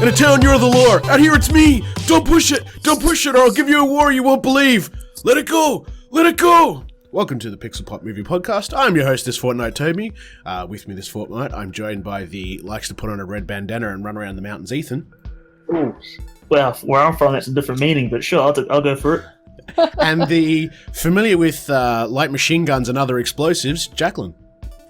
In a town near the law. Out here it's me. Don't push it. Don't push it or I'll give you a war you won't believe. Let it go. Let it go. Welcome to the Pixel Pop Movie Podcast. I'm your host this fortnight, Toby. With me this fortnight, I'm joined by the likes to put on a red bandana and run around the mountains, Ethan. Ooh. Well, where I'm from, that's a different meaning, but sure, I'll go for it. And the familiar with light machine guns and other explosives, Jacqueline.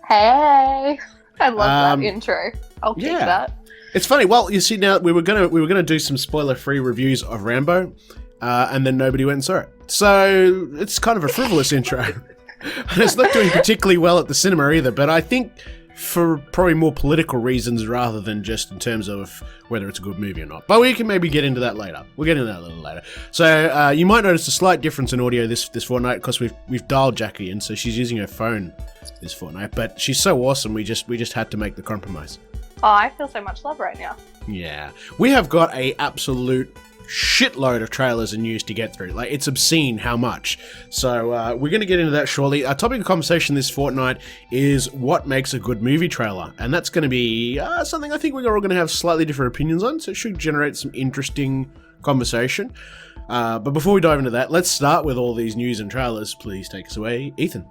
Hey, I love that intro. I'll keep that. It's funny. Well, you see, now we were gonna do some spoiler-free reviews of Rambo, and then nobody went and saw it. So it's kind of a frivolous intro, and it's not doing particularly well at the cinema either. But I think for probably more political reasons rather than just in terms of whether it's a good movie or not. But we can maybe get into that later. We'll get into that a little later. So you might notice a slight difference in audio this fortnight because we've dialed Jacqui in, so she's using her phone this fortnight. But she's so awesome, we just had to make the compromise. Oh, I feel so much love right now. Yeah, we have got a absolute shitload of trailers and news to get through. Like, it's obscene how much. So we're going to get into that shortly. Our topic of conversation this fortnight is what makes a good movie trailer, and that's going to be something I think we're all going to have slightly different opinions on, so it should generate some interesting conversation. But before we dive into that, let's start with all these news and trailers. Please take us away, Ethan.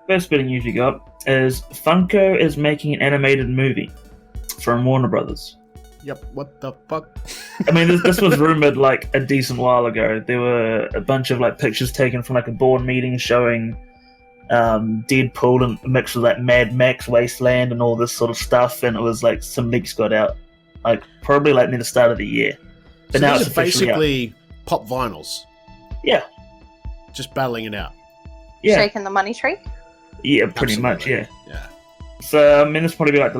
First bit of news you got is Funko is making an animated movie from Warner Brothers. Yep, what the fuck? I mean, this was rumored like a decent while ago. There were a bunch of like pictures taken from like a board meeting showing Deadpool and mixed with like Mad Max Wasteland and all this sort of stuff, and it was like some leaks got out, like probably like near the start of the year. But so now it's basically pop vinyls. Yeah, just battling it out. Yeah, shaking the money tree. Yeah, pretty much. Yeah. Yeah. So I mean, this probably be like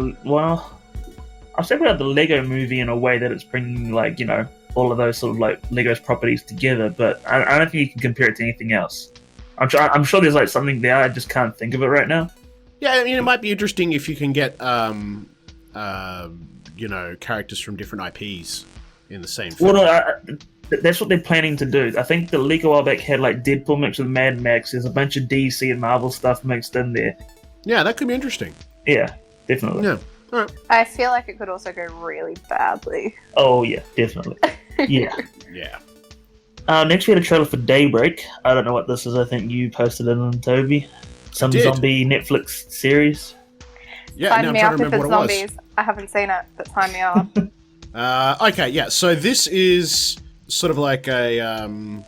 I'll say about the Lego movie in a way that it's bringing, like, you know, all of those sort of like Lego's properties together, but I don't think you can compare it to anything else. I'm sure there's like something there, I just can't think of it right now. Yeah, I mean, it might be interesting if you can get, you know, characters from different IPs in the same film. Well, that's what they're planning to do. I think the leak a while back had like Deadpool mixed with Mad Max. There's a bunch of DC and Marvel stuff mixed in there. Yeah, that could be interesting. Yeah, definitely. Yeah. All right. I feel like it could also go really badly. Oh, yeah, definitely. Yeah. Yeah. Next we had a trailer for Daybreak. I don't know what this is. I think you posted it on Toby. Some zombie Netflix series. Yeah, sign me I'm up trying to if remember it's what it zombies. I haven't seen it, but sign me up. Okay, yeah. So this is sort of like a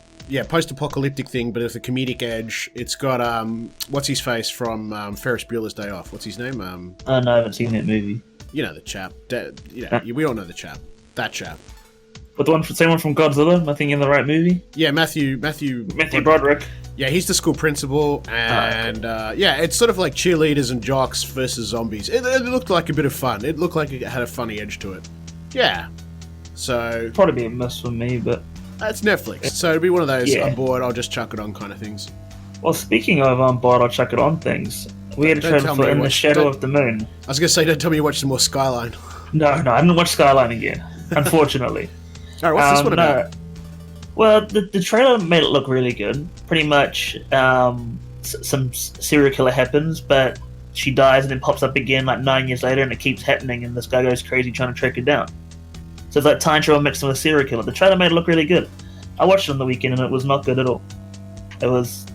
post-apocalyptic thing, but with a comedic edge. It's got what's his face from Ferris Bueller's Day Off. What's his name? No, I haven't seen that movie. You know the chap. We all know the chap. That chap. But the same one from Godzilla. Am I thinking in the right movie? Yeah, Matthew Broderick. Yeah, he's the school principal, and it's sort of like cheerleaders and jocks versus zombies. It looked like a bit of fun. It looked like it had a funny edge to it. Yeah. So Probably be a miss for me, but that's Netflix. So it'd be one of those I'm bored, I'll just chuck it on kind of things. Well, speaking of I'm bored, I'll chuck it on things. We had a trailer for In the Shadow of the Moon. I was going to say, don't tell me you watched some more Skyline. No, I didn't watch Skyline again, unfortunately. Alright, what's this one about? No. Well, the trailer made it look really good. Pretty much, some serial killer happens, but she dies and then pops up again like 9 years later, and it keeps happening, and this guy goes crazy trying to track her down. So it's like time travel mixed with a serial killer. The trailer made it look really good. I watched it on the weekend, and it was not good at all. It was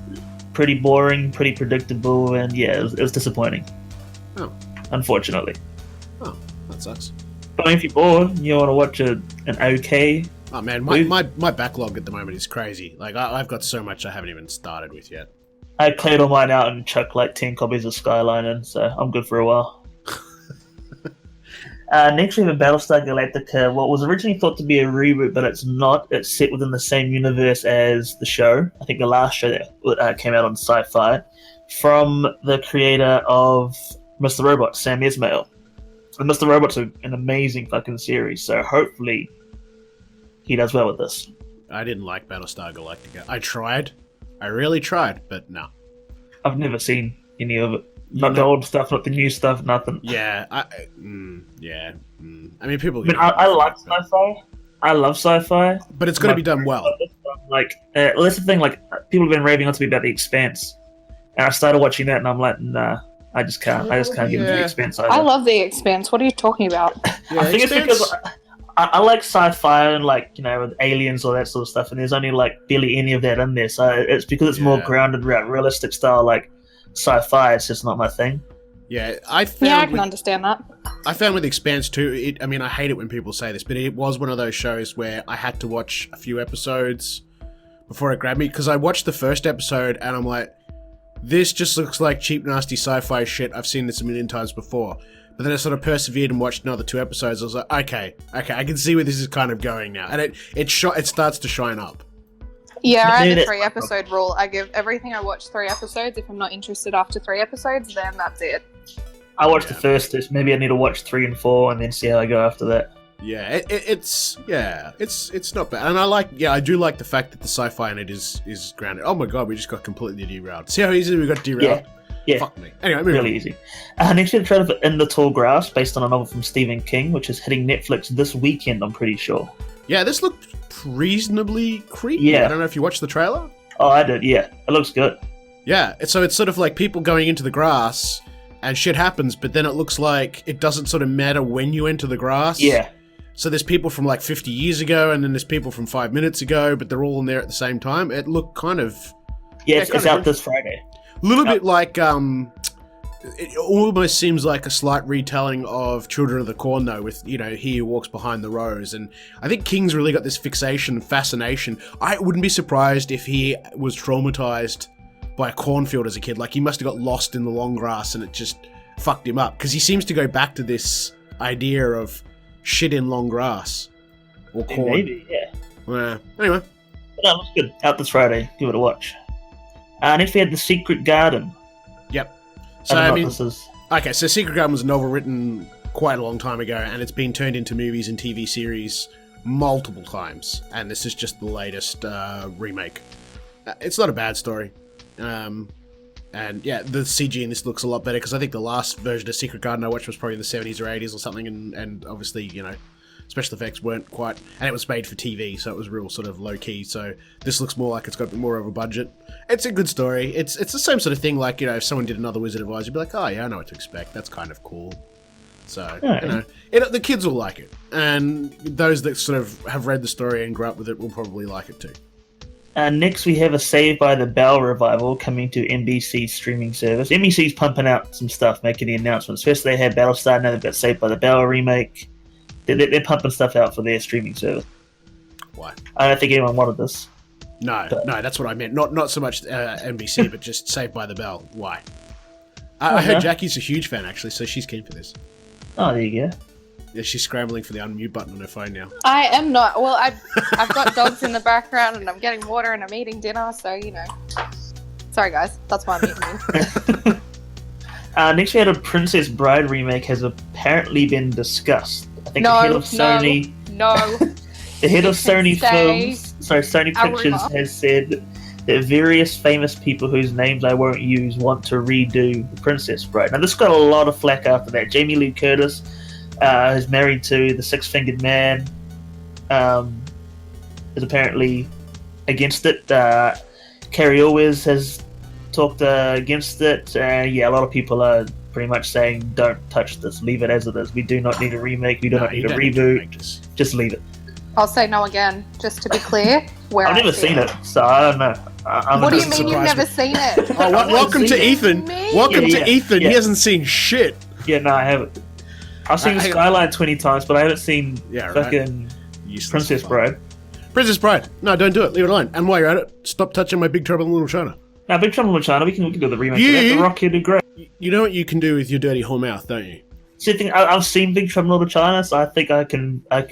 pretty boring, pretty predictable, and yeah, it was disappointing. Oh. Unfortunately. Oh, that sucks. But if you're bored, you want to watch an okay... Oh man, my backlog at the moment is crazy. Like, I've got so much I haven't even started with yet. I cleared all mine out and chucked like 10 copies of Skyline in, so I'm good for a while. Next we have a Battlestar Galactica, what was originally thought to be a reboot, but it's not. It's set within the same universe as the show. I think the last show that came out on Sci-Fi, from the creator of Mr. Robot, Sam Esmail. And Mr. Robot's an amazing fucking series, so hopefully he does well with this. I didn't like Battlestar Galactica. I tried. I really tried, but no. I've never seen any of it. Not the old stuff, not the new stuff, nothing. Yeah, I mean, people. I like sci-fi. I love sci-fi, but it's got to be done well. Like, that's the thing. Like, people have been raving on to me about The Expanse, and I started watching that, and I'm like, nah, I just can't get into The Expanse either. I love The Expanse. What are you talking about? I think it's because I like sci-fi and like with aliens, all that sort of stuff, and there's only like barely any of that in there. So it's because it's more grounded around realistic style, like sci-fi. It's just not my thing. Yeah, I can understand that. I found with Expanse too. I hate it when people say this, but it was one of those shows where I had to watch a few episodes before it grabbed me, because I watched the first episode and I'm like, this just looks like cheap, nasty sci-fi shit. I've seen this a million times before. But then I sort of persevered and watched another 2 episodes. I was like, okay, I can see where this is kind of going now, and it starts to shine up. Yeah, I have a 3-episode rule. I give everything I watch 3 episodes. If I'm not interested after 3 episodes, then that's it. I watched the first. Maybe I need to watch 3 and 4 and then see how I go after that. Yeah, it's not bad, and I do like the fact that the sci-fi in it is grounded. Oh my god, we just got completely derailed. See how easy we got derailed? Yeah. Fuck me. Anyway, really easy. Next we have a trailer for In the Tall Grass, based on a novel from Stephen King, which is hitting Netflix this weekend, I'm pretty sure. Yeah, this looked reasonably creepy. Yeah. I don't know if you watched the trailer. Oh, I did, yeah. It looks good. Yeah, so it's sort of like people going into the grass, and shit happens, but then it looks like it doesn't sort of matter when you enter the grass. Yeah. So there's people from like 50 years ago, and then there's people from 5 minutes ago, but they're all in there at the same time. It looked kind of... Yeah, it's out this Friday. A little bit like, it almost seems like a slight retelling of Children of the Corn, though, with, He Who Walks Behind the Rose. And I think King's really got this fascination. I wouldn't be surprised if he was traumatized by a cornfield as a kid. Like, he must have got lost in the long grass and it just fucked him up. Because he seems to go back to this idea of shit in long grass. Or corn. Maybe, yeah. Anyway. But no, it looks good. Out this Friday. Give it a watch. Next we had The Secret Garden. Yep. So, Okay, so Secret Garden was a novel written quite a long time ago, and it's been turned into movies and TV series multiple times, and this is just the latest remake. It's not a bad story. And yeah, the CG in this looks a lot better, because I think the last version of Secret Garden I watched was probably in the 70s or 80s or something, and obviously, special effects weren't quite, and it was made for TV, so it was real sort of low-key, so this looks more like it's got a bit more of a budget. It's a good story. It's the same sort of thing, like, if someone did another Wizard of Oz, you'd be like, oh yeah, I know what to expect, that's kind of cool. So, the kids will like it, and those that sort of have read the story and grew up with it will probably like it too. Next we have a Saved by the Bell revival coming to NBC's streaming service. NBC's pumping out some stuff, making the announcements. First they had Battlestar, now they've got Saved by the Bell remake. They're pumping stuff out for their streaming service. Why? I don't think anyone wanted this. No, that's what I meant. Not so much NBC, but just Saved by the Bell. Why? I heard Jacqui's a huge fan, actually, so she's keen for this. Oh, there you go. Yeah, she's scrambling for the unmute button on her phone now. I am not. Well, I've got dogs in the background, and I'm getting water, and I'm eating dinner, so, Sorry, guys. That's why I'm eating. Next we had a Princess Bride remake has apparently been discussed. I think the head of Sony... No. The head of Sony Sony Pictures has said that various famous people whose names I won't use want to redo The Princess Bride. Now, this got a lot of flack after that. Jamie Lee Curtis is married to the Six-Fingered Man, is apparently against it. Carrie Always has talked against it. A lot of people are pretty much saying, don't touch this, leave it as it is. We do not need a remake, we do not need a reboot, just leave it. I'll say no again, just to be clear. I've never seen it, so I don't know. What do you mean you've never seen it? Oh, welcome to Ethan. Welcome to Ethan. He hasn't seen shit. Yeah, no, I haven't. I've seen Skyline 20 times, but I haven't seen fucking Princess Bride. Princess Bride. No, don't do it. Leave it alone. And while you're at it, stop touching my Big Trouble in Little China. Now, Big Trouble in Little China, we can do the remake of that. The Rock here did great. You know what you can do with your dirty whole mouth, don't you? See, I've seen Big Trouble in Little China, so I think I can. I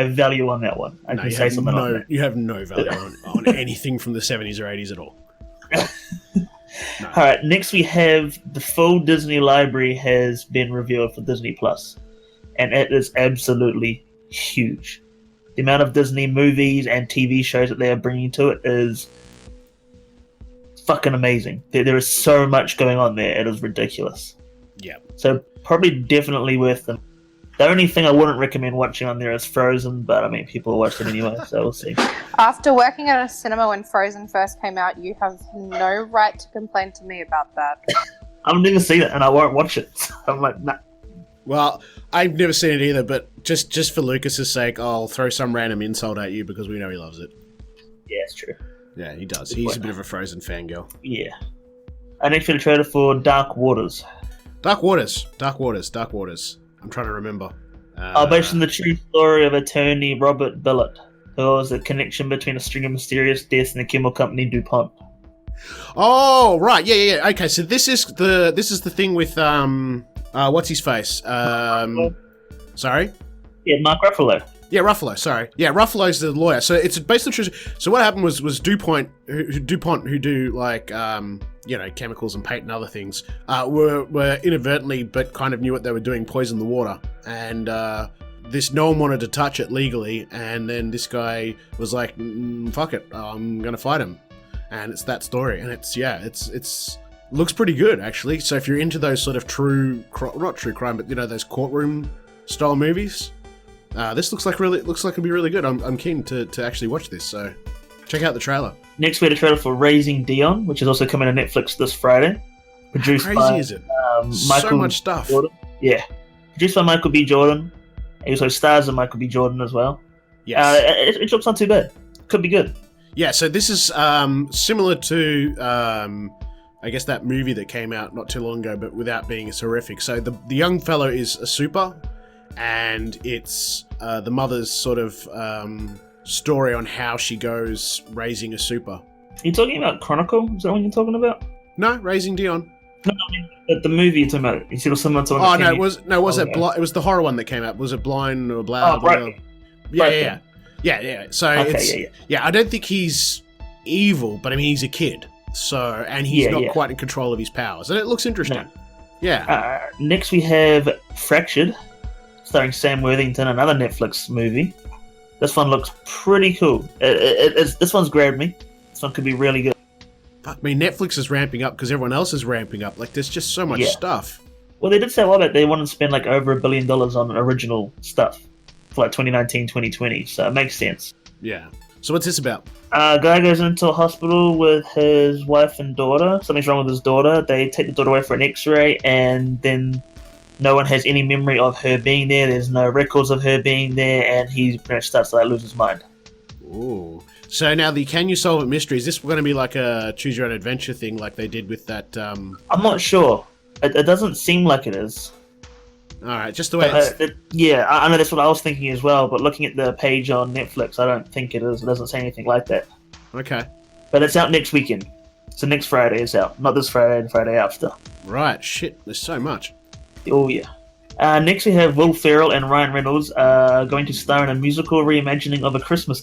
have value on that one. I can say something on that. You have no value on anything from the 70s or 80s at all. No. All right. Next, we have the full Disney library has been revealed for Disney Plus, and it is absolutely huge. The amount of Disney movies and TV shows that they are bringing to it is fucking amazing. There is so much going on there. It is ridiculous. Yeah. So probably definitely worth them. The only thing I wouldn't recommend watching on there is Frozen, but I mean, people watch it anyway, so we'll see. After working at a cinema when Frozen first came out, you have no right to complain to me about that. I've never seen it, and I won't watch it. So I'm like, nah. Well, I've never seen it either, but just for Lucas's sake, I'll throw some random insult at you because we know he loves it. Yeah, it's true. Yeah, he does. Good He's point. a bit of a Frozen fangirl. Yeah. I need for the trailer for Dark Waters. Dark Waters. I'm trying to remember. Based on the true story of attorney Robert Billett, who was the connection between a string of mysterious deaths and the chemical company DuPont. Oh, right. Yeah. Okay, so this is the thing with what's his face? Sorry? Yeah, Mark Ruffalo. Yeah, Ruffalo, sorry. Yeah, Ruffalo's the lawyer. So it's based on true. So what happened was DuPont, who do like chemicals and paint and other things, were inadvertently but kind of knew what they were doing, poisoned the water, and no one wanted to touch it legally, and then this guy was like, fuck it, I'm gonna fight him, and it's that story, and it's looks pretty good actually. So if you're into those sort of not true crime, but those courtroom style movies. This looks like it'd be really good. I'm keen to actually watch this, so check out the trailer. Next, we had a trailer for Raising Dion, which is also coming to Netflix this Friday. Produced How crazy by is it? Michael So much stuff. Jordan. Yeah, produced by Michael B. Jordan. He also stars in Michael B. Jordan as well. Yes. It looks not too bad. Could be good. Yeah. So this is similar to I guess that movie that came out not too long ago, but without being as horrific. So the young fellow is a super. And it's the mother's sort of story on how she goes raising a super. Are you talking about Chronicle? Is that what you're talking about? No, Raising Dion. No, I mean, the movie you're talking about. You see similar to one Oh that no, came it was it was the horror one that came out. Was it Blind or Blah? Right. Yeah. So Okay, I don't think he's evil, but I mean he's a kid. So and he's not quite in control of his powers, and it looks interesting. No. Yeah. Next we have Fractured, starring Sam Worthington, another Netflix movie. This one looks pretty cool. This one's grabbed me. This one could be really good. Fuck me, Netflix is ramping up because everyone else is ramping up. Like, there's just so much stuff. Well, they did say a while back they wanted to spend like over $1 billion on original stuff for like 2019, 2020, so it makes sense. Yeah. So what's this about? A guy goes into a hospital with his wife and daughter. Something's wrong with his daughter. They take the daughter away for an x-ray, and then no one has any memory of her being there. There's no records of her being there, and he pretty much starts to lose his mind. Ooh. So now the Can You Solve It mystery, is this going to be like a choose your own adventure thing like they did with that... I'm not sure. It doesn't seem like it is. Alright, just the way it's... I know that's what I was thinking as well, but looking at the page on Netflix, I don't think it is. It doesn't say anything like that. Okay. But it's out next weekend. So next Friday it's out. Not this Friday, the Friday after. Right, shit, there's so much. Oh, yeah. Next we have Will Ferrell and Ryan Reynolds going to star in a musical reimagining of A Christmas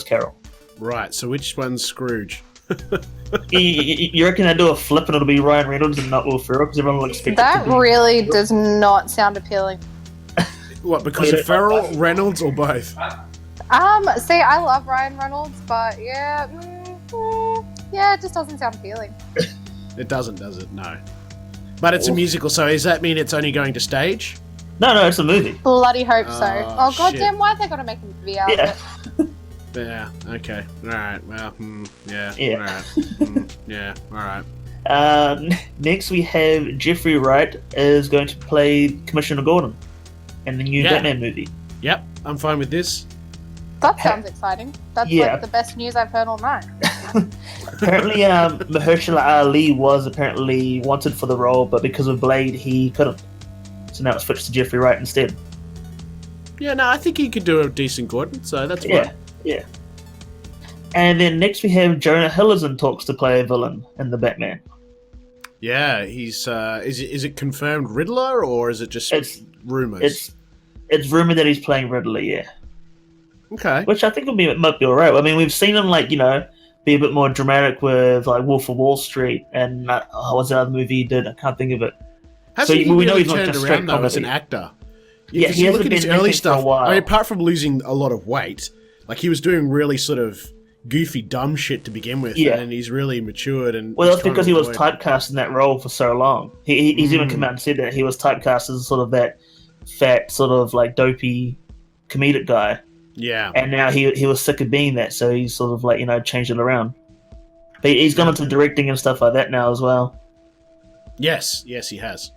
Carol. Right, so which one's Scrooge? You reckon they do a flip and it'll be Ryan Reynolds and not Will Ferrell? Because everyone will expect That really does not sound appealing. What, because of Ferrell, Reynolds, or both? See, I love Ryan Reynolds, but yeah, it just doesn't sound appealing. It doesn't, does it? No. But it's a musical, so does that mean it's only going to stage? No, it's a movie. Bloody hope so. Oh, goddamn, shit. why have they got to make a movie out of it? Yeah, okay. Alright, well, yeah. Yeah. Alright. Yeah, alright. Next we have Jeffrey Wright is going to play Commissioner Gordon in the new Batman movie. Yep, I'm fine with this. That sounds exciting. That's like the best news I've heard all night. Apparently, Mahershala Ali was apparently wanted for the role, but because of Blade, he couldn't. So now it's switched to Jeffrey Wright instead. Yeah, no, I think he could do a decent Gordon, so that's fine. Yeah. And then next we have Jonah Hill is in talks to play a villain in the Batman. Yeah, he's is it confirmed Riddler or is it just rumors? It's rumored that he's playing Riddler, yeah. Okay. Which I think might be alright. I mean, we've seen him be a bit more dramatic with like Wolf of Wall Street and what's that other movie he did? I can't think of it. Hasn't he we know really he's not turned just around straight though as an comedy. actor? Yeah, he you hasn't look at his been early acting for stuff. a while. I mean, apart from losing a lot of weight, like he was doing really sort of goofy, dumb shit to begin with, and he's really matured. And well, that's because he was typecast in that role for so long. He's even come out and said that he was typecast as sort of that fat, sort of like dopey comedic guy. Yeah. And now he was sick of being that, so he's sort of like changed it around. But he's gone into directing and stuff like that now as well. Yes, he has.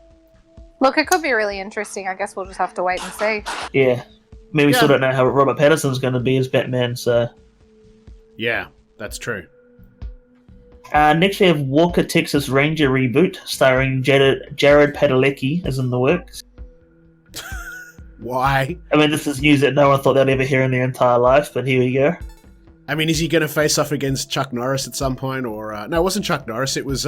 Look, it could be really interesting. I guess we'll just have to wait and see. Yeah. I mean, we Yeah. still don't know how Robert Pattinson's going to be as Batman, so... Yeah, that's true. Next we have Walker, Texas Ranger reboot, starring Jared Padalecki is in the works. Why? I mean, this is news that no one thought they'd ever hear in their entire life, but here we go. I mean, is he going to face off against Chuck Norris at some point? Or no, it wasn't Chuck Norris. It was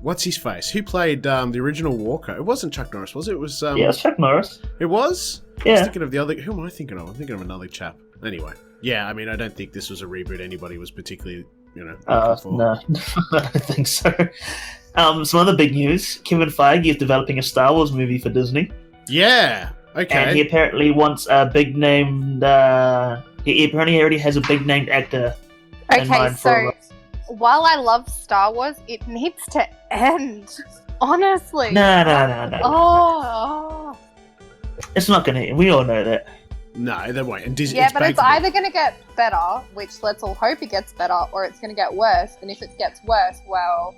what's his face? Who played the original Walker? It wasn't Chuck Norris, was it? It was Yeah, it's Chuck Norris. It was. I was Yeah. thinking of the other. Who am I thinking of? I'm thinking of another chap. Anyway, yeah. I mean, I don't think this was a reboot anybody was particularly, looking for. No, I don't think so. Some other big news. Kevin Feige is developing a Star Wars movie for Disney. Yeah. Okay. And he apparently wants a big named... he apparently already has a big named actor in Okay, mind for... so while I love Star Wars, it needs to end. Honestly. No. Oh. It's not going to... We all know that. No, they won't. And Disney, Yeah, but it's bankable. either going to get better, which let's all hope it gets better, or it's going to get worse. And if it gets worse, well,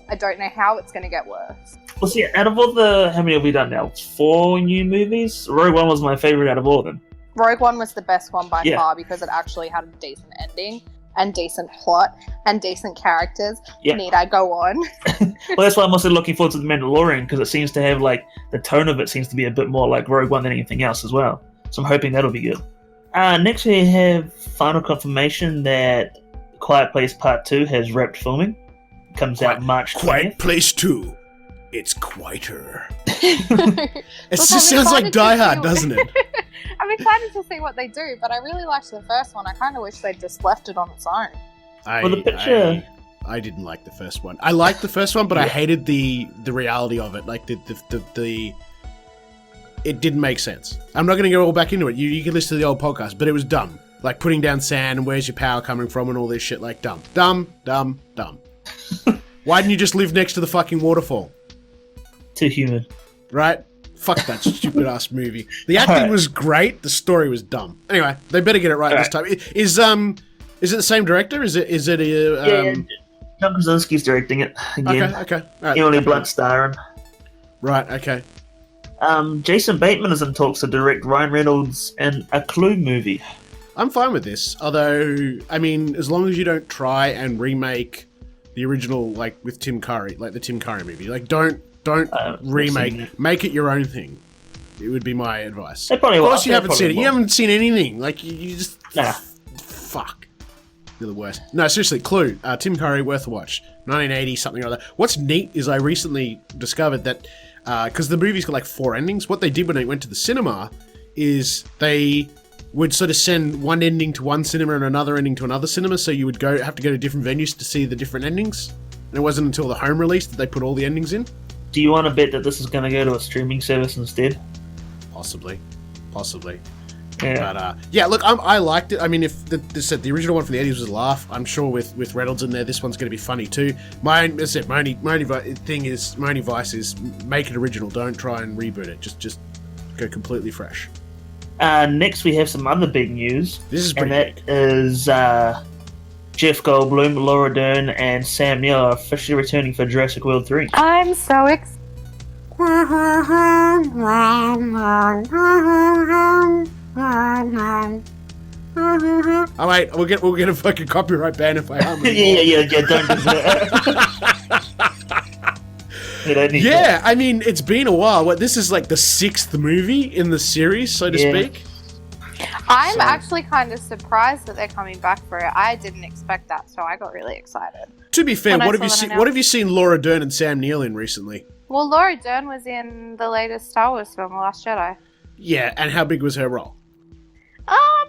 I don't know how it's going to get worse. Well, see, out of all the... How many have we done now? 4 new movies? Rogue One was my favourite out of all of them. Rogue One was the best one by Yeah. far because it actually had a decent ending and decent plot and decent characters. Yeah. Need I go on? Well, that's why I'm also looking forward to The Mandalorian, because it seems to have, like, the tone of it seems to be a bit more like Rogue One than anything else as well. So I'm hoping that'll be good. Next we have final confirmation that Quiet Place Part 2 has wrapped filming. Comes out March 20th. Quiet Place 2. It's quieter. It Look, just I'm sounds like excited to Die see Hard, what- doesn't it? I'm excited to see what they do, but I really liked the first one. I kind of wish they'd just left it on its own. Well, the picture- I didn't like the first one. I liked the first one, but I Yeah. hated the reality of it. Like the it didn't make sense. I'm not going to go all back into it. You can listen to the old podcast, but it was dumb. Like putting down sand and where's your power coming from and all this shit. Like dumb. Why didn't you just live next to the fucking waterfall? Too human. Right? Fuck that stupid ass movie. The acting Alright. was great. The story was dumb. Anyway, they better get it right this time. Is it the same director? Is it Yeah, John Krasinski's directing it again. Okay. All right. Emily Blunt starring. Right. Okay. Jason Bateman is in talks to direct Ryan Reynolds in a Clue movie. I'm fine with this. Although, I mean, as long as you don't try and remake the original, like with Tim Curry, like the Tim Curry movie, like don't remake, seen it. make it your own thing. It would be my advice. They probably Of will. course, you They haven't probably seen it. You will. haven't seen anything. Like you just Nah. fuck. You're the worst. No, seriously, Clue. Tim Curry, worth a watch. 1980, something like that. What's neat is I recently discovered that because the movie's got like 4 endings. What they did when they went to the cinema is they would sort of send one ending to one cinema and another ending to another cinema. So you would have to go to different venues to see the different endings. And it wasn't until the home release that they put all the endings in. Do you want to bet that this is going to go to a streaming service instead? Possibly. Yeah. But yeah, look, I liked it. I mean, if the original one from the 80s was a laugh, I'm sure with Reynolds in there, this one's going to be funny too. My only advice is make it original. Don't try and reboot it. Just go completely fresh. Next, we have some other big news. This is and pretty that is Jeff Goldblum, Laura Dern, and Sam Neill are officially returning for Jurassic World 3. I'm so excited. Oh wait, we'll get a fucking copyright ban if I hum. yeah, don't do that. You don't need Yeah, I mean, it's been a while. This is like the 6th movie in the series, so to Yeah. speak. I'm So- actually kind of surprised that they're coming back for it. I didn't expect that, so I got really excited. To be fair, When I what have saw you that seen? announced- What have you seen Laura Dern and Sam Neill in recently? Well, Laura Dern was in the latest Star Wars film, The Last Jedi. Yeah, and how big was her role?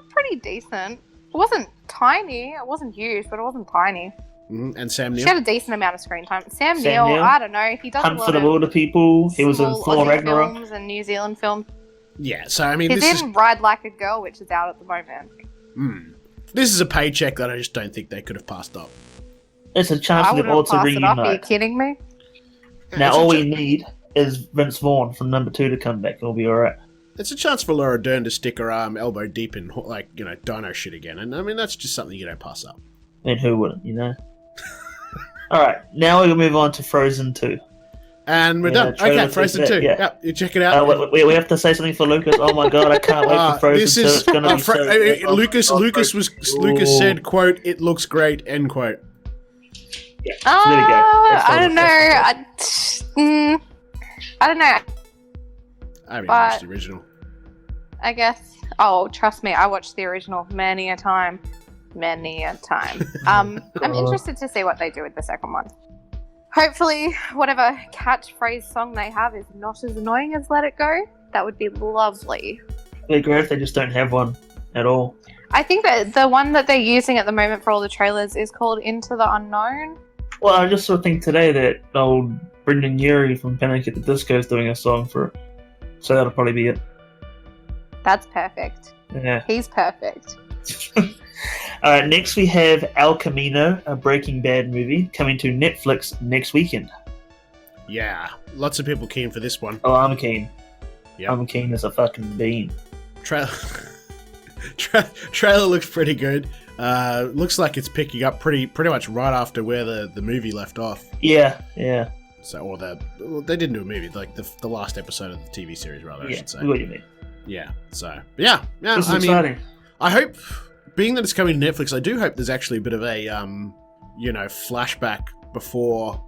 Pretty decent. It wasn't tiny. It wasn't huge, but it wasn't tiny. And Sam She Neill. had a decent amount of screen time. Sam Sam Neill, Neill. I don't know. He does a Hunt lot for the of Wilder People. He was in small Thor Aussie Ragnarok. films and New Zealand films. Yeah, so I mean, He's this in is Ride Like a Girl, which is out at the moment. this is a paycheck that I just don't think they could have passed up. It's a chance I for them wouldn't all have to passed it up. Are you reunite. kidding me? Now, It's a all ch- we need is Vince Vaughn from number 2 to come back. It'll be alright. It's a chance for Laura Dern to stick her arm elbow deep in, like, dino shit again. And I mean, that's just something you don't pass up. I mean, who wouldn't, you know? Alright, now we'll move on to Frozen 2. And we're done. trailer Okay, Frozen 2. yeah. Yep, you check it out. We have to say something for Lucas. Oh my god, I can't wait for Frozen 2. It's going to be so good. Lucas said, quote, "It looks great," end quote. Yeah, so there we go. I don't know. I don't know. I haven't watched the original. I guess. Oh, trust me, I watched the original many a time. Many a time. I'm interested to see what they do with the second one. Hopefully, whatever catchphrase song they have is not as annoying as Let It Go. That would be lovely. It'd be great if they just don't have one at all. I think that the one that they're using at the moment for all the trailers is called Into the Unknown. Well, I just saw a thing today that old Brendan Urie from Panic at the Disco is doing a song for it. So that'll probably be it. That's perfect. Yeah. He's perfect. Alright, next we have El Camino, a Breaking Bad movie, coming to Netflix next weekend. Yeah, lots of people keen for this one. Oh, I'm keen. Yep. I'm keen as a fucking bean. Trailer looks pretty good. Looks like it's picking up pretty much right after where the movie left off. Yeah. So, they didn't do a movie, like the last episode of the TV series, rather, I should say. What do you mean? Yeah. So, yeah. This is exciting. I hope, being that it's coming to Netflix, I do hope there's actually a bit of a, flashback before,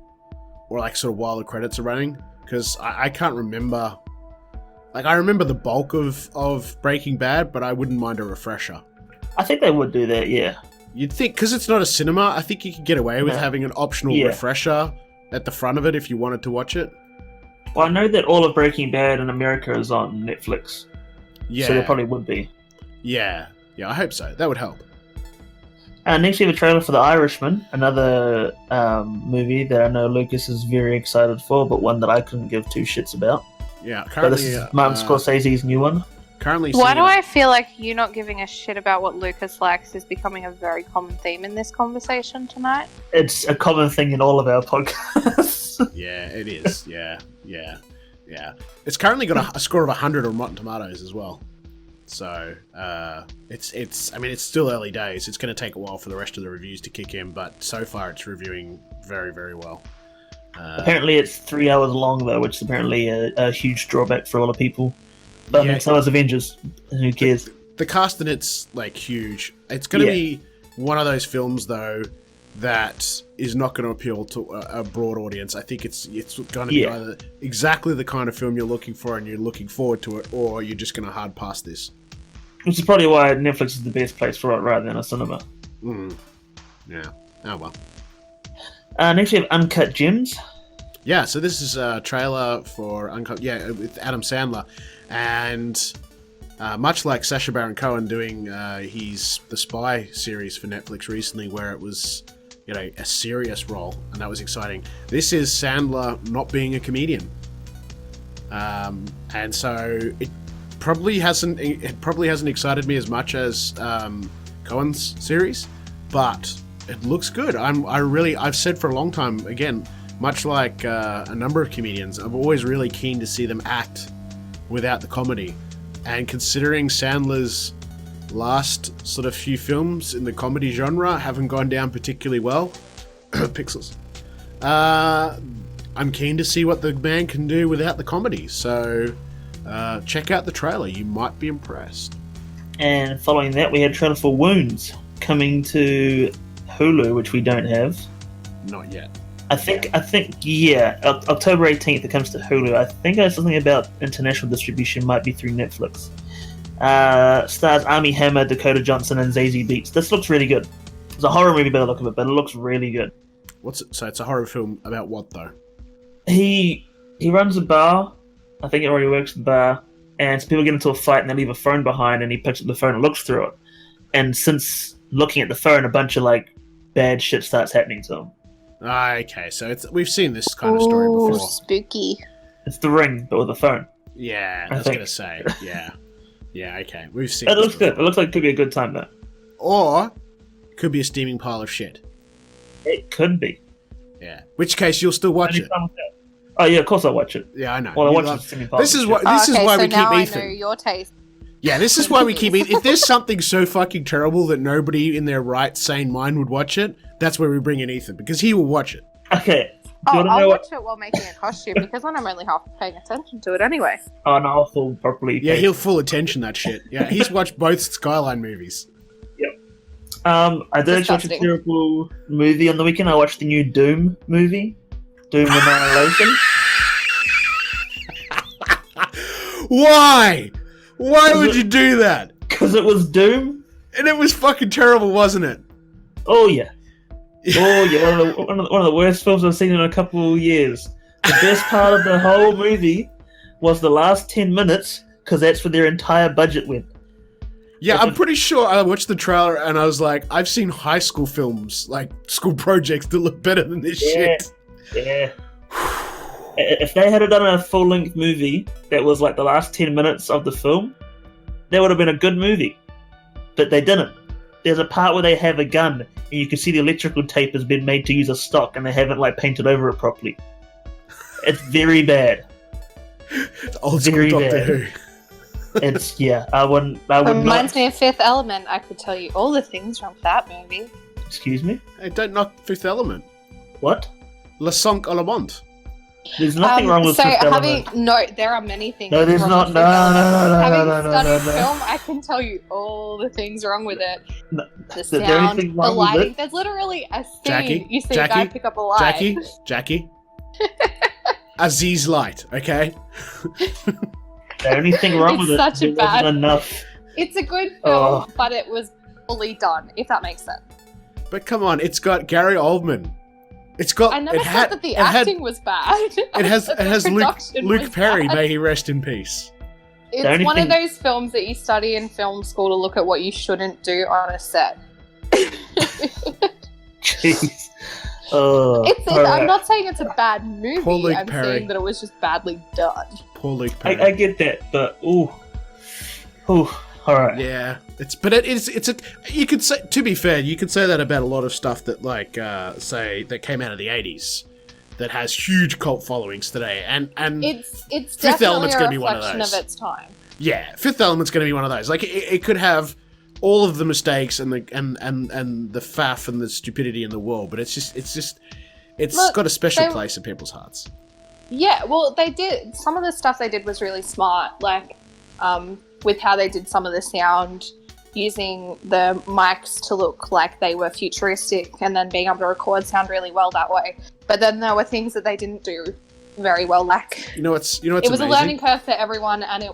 or like sort of while the credits are running, because I can't remember. Like, I remember the bulk of Breaking Bad, but I wouldn't mind a refresher. I think they would do that, yeah. You'd think, because it's not a cinema, I think you could get away with having an optional refresher at the front of it if you wanted to watch it. Well, I know that all of Breaking Bad in America is on Netflix. Yeah. So there probably would be. Yeah, I hope so. That would help. Next we have a trailer for The Irishman, another movie that I know Lucas is very excited for, but one that I couldn't give two shits about. Yeah, But currently... this is Martin Scorsese's new one. Currently Why seeing do I feel like you not giving a shit about what Lucas likes is becoming a very common theme in this conversation tonight? It's a common thing in all of our podcasts. Yeah, it is. Yeah. It's currently got a score of 100 on Rotten Tomatoes as well. So, it's still early days. It's going to take a while for the rest of the reviews to kick in, but so far it's reviewing very, very well. Apparently it's 3 hours long, though, which is apparently a huge drawback for a lot of people. But I mean, so is Avengers. Who cares? The cast in it's, like, huge. It's going to be one of those films, though, that is not going to appeal to a broad audience. I think it's going to be either exactly the kind of film you're looking for and you're looking forward to it, or you're just going to hard pass this. Which is probably why Netflix is the best place for it rather than a cinema. Yeah. Oh, well. Next we have Uncut Gems. Yeah, so this is a trailer for Uncut... Yeah, with Adam Sandler. And much like Sacha Baron Cohen doing the Spy series for Netflix recently, where it was... a serious role, and that was exciting. This is Sandler not being a comedian, and so it probably hasn't excited me as much as Cohen's series, but it looks good. I've said for a long time, again, much like a number of comedians, I'm always really keen to see them act without the comedy, and considering Sandler's last sort of few films in the comedy genre haven't gone down particularly well. Pixels. I'm keen to see what the man can do without the comedy. So check out the trailer. You might be impressed. And following that, we had a trailer for Wounds coming to Hulu, which we don't have. Not yet. I think, October 18th it comes to Hulu. I think there's something about international distribution might be through Netflix. Stars Armie Hammer, Dakota Johnson, and Zazie Beetz. This looks really good. It's a horror movie by the look of it, but it looks really good. So it's a horror film about what, though? He runs a bar. I think he already works at the bar. And so people get into a fight and they leave a phone behind, and he picks up the phone and looks through it. And since looking at the phone, a bunch of bad shit starts happening to him. Okay, so we've seen this kind of story before. Spooky. It's The Ring, but with a phone. Yeah, I was going to say, yeah. Yeah, okay. We've seen it. Looks good. It looks like it could be a good time, though. Or it could be a steaming pile of shit. It could be. Yeah. Which case, you'll still watch it. Oh, yeah, of course I'll watch it. Yeah, I know. Well, I watch the steaming pile This is why we keep Ethan. I know your taste. Yeah, this is why we keep Ethan. If there's something so fucking terrible that nobody in their right, sane mind would watch it, that's where we bring in Ethan, because he will watch it. Okay, Oh, wanna I'll know watch it while making a costume because then I'm only half paying attention to it anyway. Oh no, I'll fall properly. Yeah, he'll full attention that shit. Yeah, he's watched both Skyline movies. I did watch a Disgusting. terrible movie on the weekend. I watched the new Doom movie, Doom Annihilation. Why? Why Was would it- you do that? Because it was Doom. And it was fucking terrible, wasn't it? Oh yeah. Oh yeah, one of the worst films I've seen in a couple of years. The best part of the whole movie was the last 10 minutes, because that's where their entire budget went. Yeah, I'm pretty sure I watched the trailer and I was like, I've seen high school films, like school projects that look better than this shit. Yeah. If they had done a full-length movie that was like the last 10 minutes of the film, that would have been a good movie. But they didn't. There's a part where they have a gun, and you can see the electrical tape has been made to use a stock, and they haven't like painted over it properly. It's very bad. It's old school Very Doctor bad. Who. It's I would Reminds not. me of Fifth Element. I could tell you all the things wrong with that movie. Excuse me. Hey, don't knock Fifth Element. What? Le Sonk Olamont. There's nothing wrong with so Fifth Element. there are many things. No, there's wrong not. with No, Fifth no, Element. no, no, Having no, no, studied no, no. film, I can tell you all the things wrong with it. No, The is there sound, anything the wrong with lighting. it? There's literally a scene. Jacqui, You see a guy Jacqui, pick up a light. Jackie. Aziz Light, okay? The only thing wrong It's with it, such a there wasn't bad- enough. It's a good film, Oh. but it was fully done, if that makes sense. But come on, it's got Gary Oldman. It's got. I never it thought had, that the it had- acting was bad. It has The Luke production was Perry. bad. May he rest in peace. The only It's one of thing- those films that you study in film school to look at what you shouldn't do on a set. Jeez. Oh, I'm alright. not saying it's a bad movie. Poor Luke I'm Perry. saying that it was just badly done. Poor Luke Perry. I get that, but ooh, all right. Yeah, it's a. You could say, to be fair, you could say that about a lot of stuff that say that came out of the 80s, that has huge cult followings today, and It's Fifth definitely Element's a gonna be one of reflection those. of its time. yeah, Fifth Element's going to be one of those. Like it could have all of the mistakes and the faff and the stupidity in the world, but it's Look, got a special they- place in people's hearts. Yeah, well, they did. Some of the stuff they did was really smart, like with how they did some of the sound, using the mics to look like they were futuristic, and then being able to record sound really well that way. But then there were things that they didn't do very well. Like You know what's it was amazing? a learning curve for everyone, and it.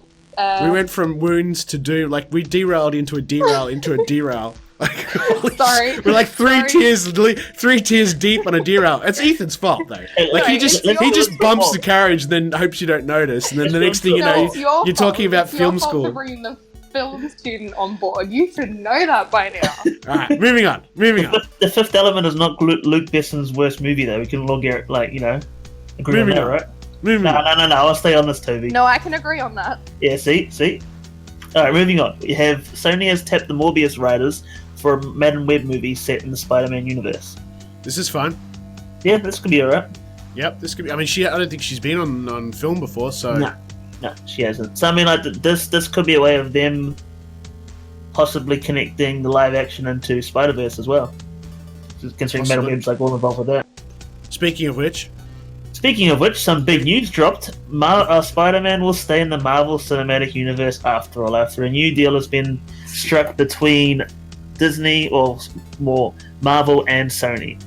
We went from wounds to doom. Like we derailed into a derail into a derail. Like, holy Sorry. shit. We're like three Sorry. tears deep on a derail. It's Ethan's fault though. Like he Sorry, just bumps the carriage and then hopes you don't notice, and then the next thing you know, it's your you're talking fault. about It's your film fault school. for bringing the film student on board. You should know that by now. All right, moving on. The Fifth Element is not Luke Besson's worst movie, though. We can all get agree on Moving that, on. right? Moving No, on. no. I'll stay on this, Toby. No, I can agree on that. Yeah, see. All right, moving on. We have Sony has tapped the Morbius writers for a Madden Web movie set in the Spider-Man universe. This is fun. Yeah, this could be alright. Yep, this could be. I mean, I don't think she's been on film before, so No, she hasn't. So I mean, like this could be a way of them possibly connecting the live action into Spider-Verse as well. Just considering Madden Possibly. Web's like all involved with that. Speaking of which, Speaking of which, some big news dropped. Spider-Man will stay in the Marvel Cinematic Universe after all, after a new deal has been struck between Disney, or more Marvel and Sony.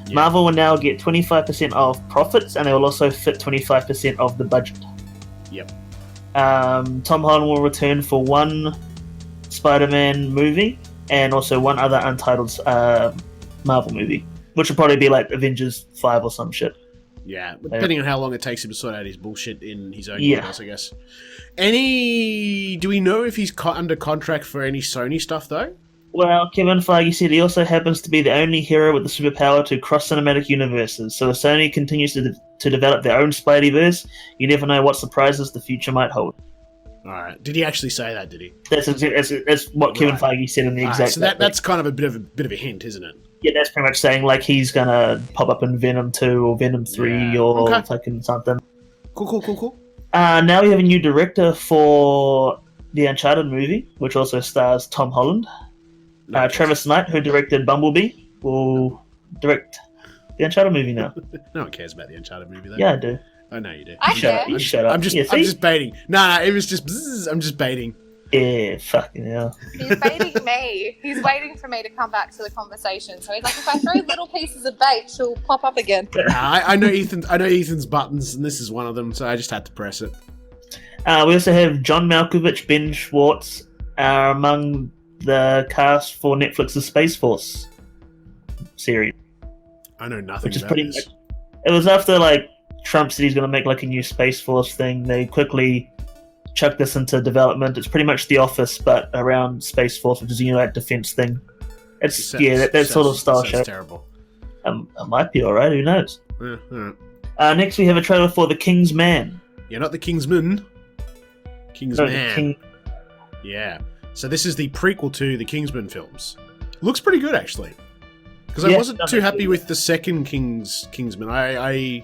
Yeah. Marvel will now get 25% of profits, and they will also fit 25% of the budget. Yep. Tom Holland will return for one Spider-Man movie, and also one other untitled Marvel movie, which will probably be like Avengers 5 or some shit. yeah, depending on how long it takes him to sort out his bullshit in his own Yeah. universe, I guess. Do we know if he's under contract for any Sony stuff though? Well, Kevin Feige said he also happens to be the only hero with the superpower to cross cinematic universes. So if Sony continues to develop their own Spideyverse, you never know what surprises the future might hold. All right. Did he actually say that? Did he? That's what Kevin Right. Feige said in the All exact. right, so that's kind of a bit of a hint, isn't it? yeah, that's pretty much saying like he's gonna pop up in Venom 2 or Venom 3 Yeah. or Okay. fucking something. Cool. Now we have a new director for the Uncharted movie, which also stars Tom Holland. Travis Knight, who directed Bumblebee, will direct The Uncharted movie now. No one cares about the Uncharted movie, though. Yeah, I do. I know you do. I Shut up. care. You shut up. I'm just, Yeah, I'm see? just baiting. No, it was just. Bzzz, I'm just baiting. Yeah, fucking hell. He's baiting me. He's waiting for me to come back to the conversation. So he's like, if I throw little pieces of bait, she'll pop up again. I know Ethan. I know Ethan's buttons, and this is one of them. So I just had to press it. We also have John Malkovich, Ben Schwartz are among the cast for Netflix's Space Force series, I know nothing which is about pretty this. much. It was after like Trump said he's going to make like a new Space Force thing. They quickly chucked this into development. It's pretty much The Office, but around Space Force, which is that defense thing. It's that sort of style show. Terrible. It might be alright. Who knows? Yeah, all right. Next, we have a trailer for The King's Man. Yeah, not the Kingsman. King's No, Man. The King. Yeah. So this is the prequel to the Kingsman films. Looks pretty good, actually. Because I Yeah, wasn't does too look happy pretty with the second Kingsman. I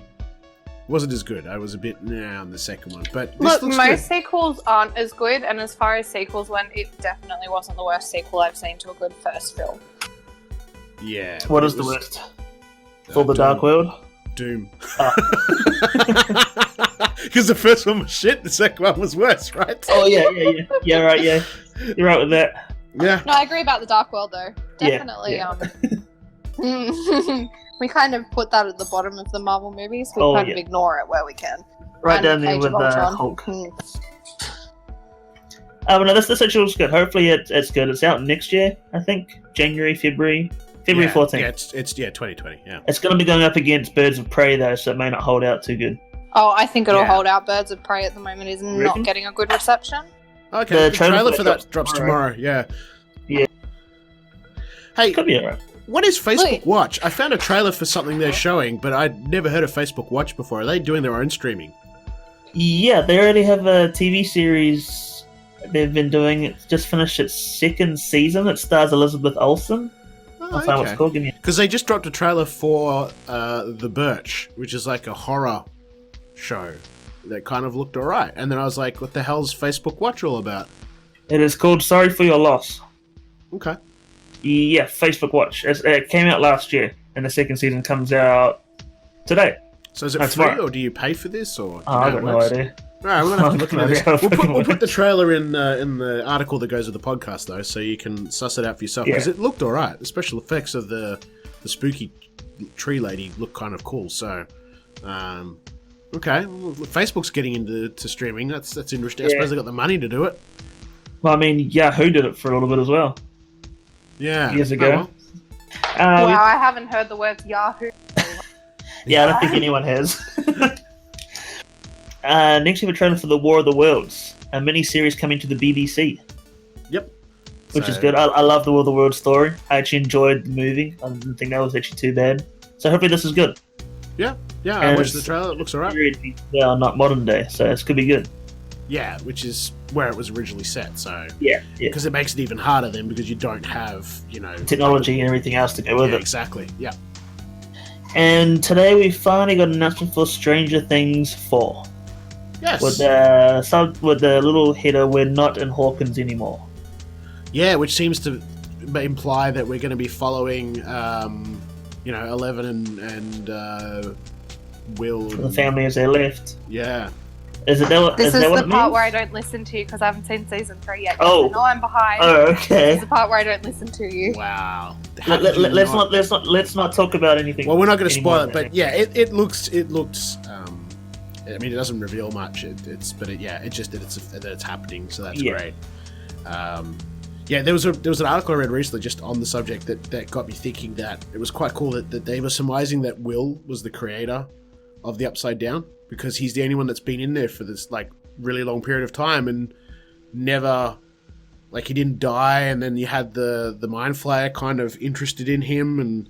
wasn't as good. I was a bit on the second one. But this Look, looks most good. sequels aren't as good, and as far as sequels went, it definitely wasn't the worst sequel I've seen to a good first film. Yeah. What but is it the was, worst? For the Dark World? Doom. Oh. Because the first one was shit, the second one was worse, right? Oh, yeah. Yeah, right, yeah. You're right with that. Yeah. No, I agree about the Dark World, though. Yeah, Definitely. yeah. We kind of put that at the bottom of the Marvel movies. We Oh, kind of yeah. ignore it where we can. Right And down there Age with of Ultron. Hulk. Mm. No, this actually looks good. Hopefully it's good. It's out next year, I think. February Yeah, 14th. Yeah, it's 2020, yeah. It's going to be going up against Birds of Prey, though, so it may not hold out too good. Oh, I think it'll Yeah. hold out. Birds of Prey at the moment is not Reckon? getting a good reception. Okay, The the trailer trailer for for that that drops tomorrow, yeah. Yeah. Hey, Could be alright. what is Facebook Look. Watch? I found a trailer for something they're showing, but I'd never heard of Facebook Watch before. Are they doing their own streaming? Yeah, they already have a TV series they've been doing. It's just finished its second season. It stars Elizabeth Olsen. I'll find what it's called. Give me Because they just dropped a trailer for The Birch, which is like a horror show that kind of looked alright. And then I was like, what the hell's Facebook Watch all about? It is called Sorry for Your Loss. Okay. Yeah, Facebook Watch. It came out last year, and the second season comes out today. So is it That's free, right. or do you pay for this? Or do you Oh, know I how got it no works? idea. Alright, we're going to have to look into this. I don't know. We'll put the trailer in the article that goes with the podcast, though, so you can suss it out for yourself. Because Yeah. it looked alright. The special effects of the spooky tree lady look kind of cool. So, okay. Well, Facebook's getting into streaming. That's interesting. I Yeah. suppose they got the money to do it. Well, I mean, Yahoo did it for a little bit as well. Yeah. Years ago. Wow, I haven't heard the words Yahoo. Yeah, I don't think anyone has. Next, we have a trailer for The War of the Worlds, a mini-series coming to the BBC, Yep. which is So- good. I love the War of the Worlds story. I actually enjoyed the movie. I didn't think that was actually too bad. So hopefully this is good. Yeah, I And watched the it's- trailer. It looks alright. They are not modern day, so this could be good. Yeah, which is where it was originally set. So Yeah. because it makes it even harder then because you don't have Technology and everything else to go with Yeah, it. exactly. Yeah. And today we finally got an announcement for Stranger Things 4. Yes. With the little header, we're not in Hawkins anymore. Yeah, which seems to imply that we're going to be following, 11 and Will. The family as they left. Yeah. Is it that? This is that what the it part means? where I don't listen to you because I haven't seen season 3 yet. Oh. I know I'm behind. Oh, This okay. is the part where I don't listen to you. Wow. How Let's could you let's not talk about anything. Well, we're not going to anymore spoil it, but yeah, it looks. I mean, it doesn't reveal much. It's just that it's happening, so that's Yeah. great. Yeah, there was an article I read recently just on the subject that got me thinking that it was quite cool that they were surmising that Will was the creator of the Upside Down because he's the only one that's been in there for this like really long period of time and never, like, he didn't die, and then you had the Mind Flayer kind of interested in him and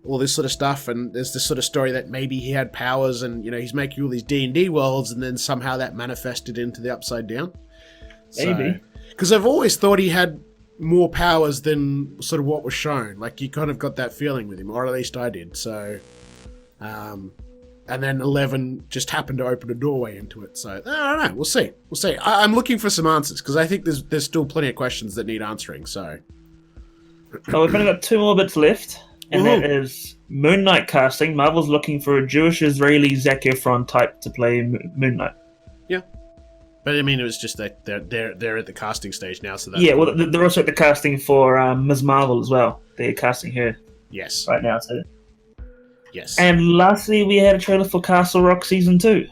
all this sort of stuff, and there's this sort of story that maybe he had powers and he's making all these D&D worlds and then somehow that manifested into the Upside Down. Maybe. Because I've always thought he had more powers than sort of what was shown. Like, you kind of got that feeling with him, or at least I did. So, and then 11 just happened to open a doorway into it. So, I don't know. We'll see. I'm looking for some answers because I think there's still plenty of questions that need answering. So, Oh, we've only got 2 more bits left. and that is Moon Knight casting. Marvel's looking for a Jewish Israeli Zac Efron type to play Moon Knight. Yeah, but I mean, it was just that they're at the casting stage now, so that's well, they're also at the casting for Ms. Marvel as well. They're casting her yes right now too. Yes, and lastly, we had a trailer for Castle Rock season 2.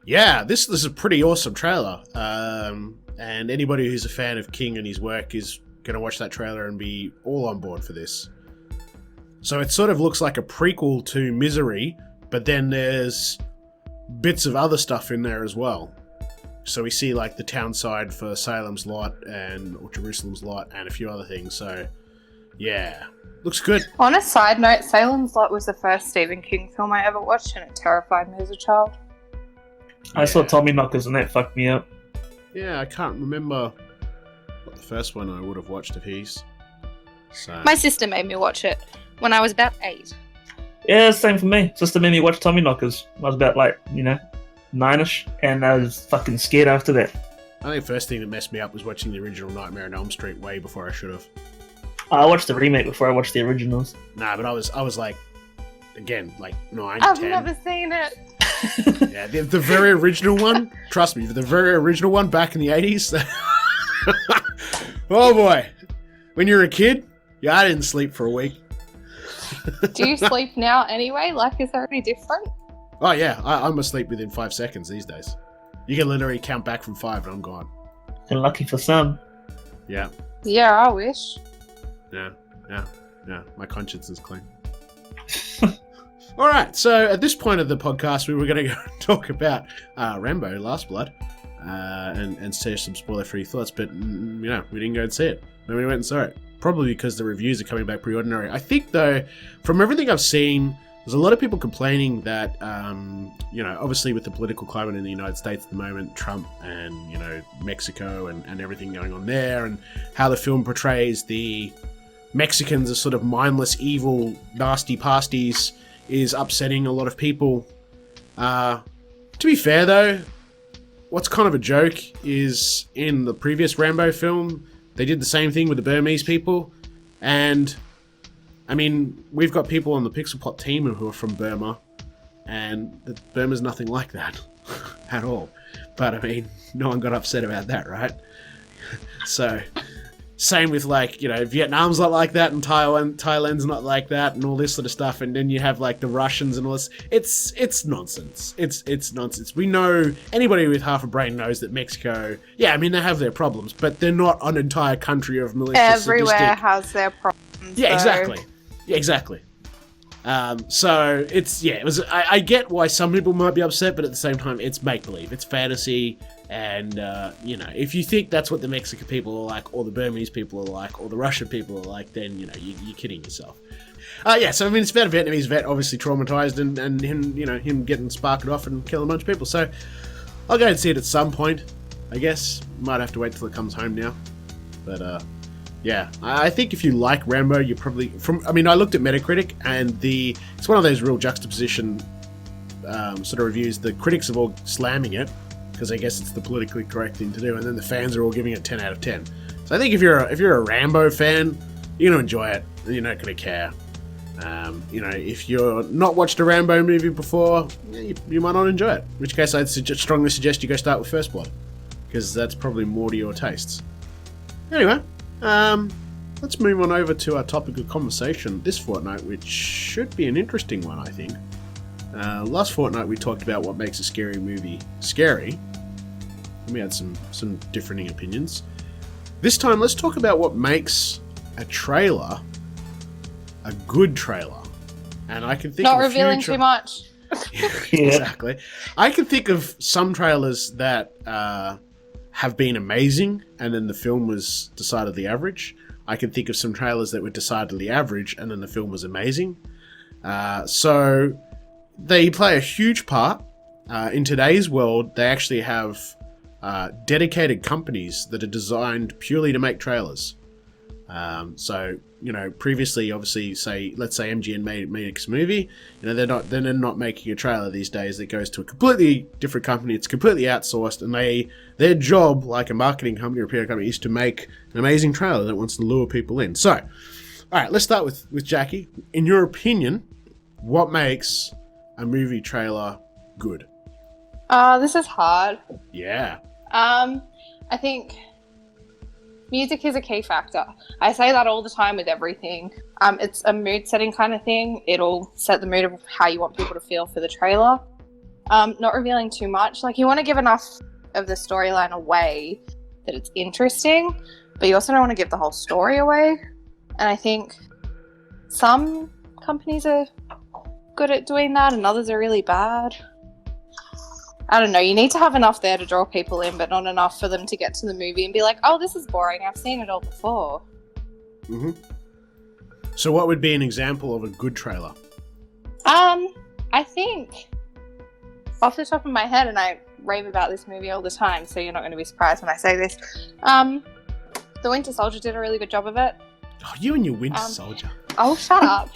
Yeah, this is a pretty awesome trailer, and anybody who's a fan of King and his work is going to watch that trailer and be all on board for this. So it sort of looks like a prequel to Misery, but then there's bits of other stuff in there as well. So we see like the town side for Salem's Lot or Jerusalem's Lot and a few other things. So yeah, looks good. On a side note, Salem's Lot was the first Stephen King film I ever watched, and it terrified me as a child. I saw Tommy Knockers and that fucked me up. Yeah, I can't remember what the first one I would have watched of his. So. My sister made me watch it when I was about 8. Yeah, same for me. Sister made me watch Tommy Knockers. I was about 9ish, and I was fucking scared after that. I think the first thing that messed me up was watching the original Nightmare on Elm Street way before I should have. I watched the remake before I watched the originals. Nah, but I was like, again, like 9, I've 10. never seen it. Yeah, the very original one, trust me, the very original one back in the 80s. Oh boy. When you're a kid, yeah, I didn't sleep for a week. Do you sleep now anyway? Like, is there any different? Oh yeah, I'm asleep within 5 seconds these days. You can literally count back from 5 and I'm gone. And lucky for some. Yeah. Yeah, I wish. Yeah. My conscience is clean. All right, so at this point of the podcast, we were going to go and talk about Rambo: Last Blood and share some spoiler-free thoughts, but we didn't go and see it. Nobody went and saw it. Probably because the reviews are coming back pretty ordinary. I think, though, from everything I've seen, there's a lot of people complaining that, obviously with the political climate in the United States at the moment, Trump and, Mexico and everything going on there, and how the film portrays the Mexicans as sort of mindless, evil, nasty pasties is upsetting a lot of people. To be fair, though, what's kind of a joke is in the previous Rambo film, they did the same thing with the Burmese people, and I mean, we've got people on the Pixelpot team who are from Burma, and Burma's nothing like that at all. But I mean, no one got upset about that, right? So, same with Vietnam's not like that, and Thailand's not like that, and all this sort of stuff. And then you have the Russians and all this. It's nonsense. It's nonsense. We know, anybody with half a brain knows that Mexico, yeah, I mean, they have their problems, but they're not an entire country of malicious, everywhere sadistic. has their problems. Yeah, so. exactly. Yeah, exactly. So I get why some people might be upset, but at the same time, it's make-believe. It's fantasy. And, if you think that's what the Mexican people are like, or the Burmese people are like, or the Russian people are like, then, you're kidding yourself. So, I mean, it's about a Vietnamese vet, obviously traumatized, and him getting sparked off and killing a bunch of people. So, I'll go and see it at some point, I guess. Might have to wait till it comes home now. But, yeah, I think if you like Rambo, you're probably... I looked at Metacritic, and it's one of those real juxtaposition sort of reviews. The critics are all slamming it, because I guess it's the politically correct thing to do, and then the fans are all giving it 10 out of 10. So I think if you're a Rambo fan, you're going to enjoy it, and you're not going to care. If you're not watched a Rambo movie before, you might not enjoy it. In which case, I'd strongly suggest you go start with First Blood, because that's probably more to your tastes. Anyway, let's move on over to our topic of conversation this fortnight, which should be an interesting one, I think. Last fortnight we talked about what makes a scary movie scary. We had some differing opinions. This time, let's talk about what makes a trailer a good trailer. And I can think not of revealing too much. Exactly. I can think of some trailers that have been amazing, and then the film was decidedly average. I can think of some trailers that were decidedly average, and then the film was amazing. So they play a huge part. In today's world, they actually have dedicated companies that are designed purely to make trailers. Previously, obviously, let's say MGM makes a movie, they're not making a trailer these days. That goes to a completely different company. It's completely outsourced, and their job, like a marketing company or a PR company, is to make an amazing trailer that wants to lure people in. So, All right, let's start with Jacqui. In your opinion, what makes a movie trailer good? This is hard. Yeah. I think music is a key factor. I say that all the time with everything. It's a mood setting kind of thing. It'll set the mood of how you want people to feel for the trailer. Not revealing too much. Like, you want to give enough of the storyline away that it's interesting, but you also don't want to give the whole story away. And I think some companies are good at doing that and others are really bad. I don't know. You need to have enough there to draw people in, but not enough for them to get to the movie and be like, oh, this is boring. I've seen it all before. Mm-hmm. So what would be an example of a good trailer? I think off the top of my head, and I rave about this movie all the time, so you're not going to be surprised when I say this. The Winter Soldier did a really good job of it. Oh, you and your Winter Soldier. Oh, shut up.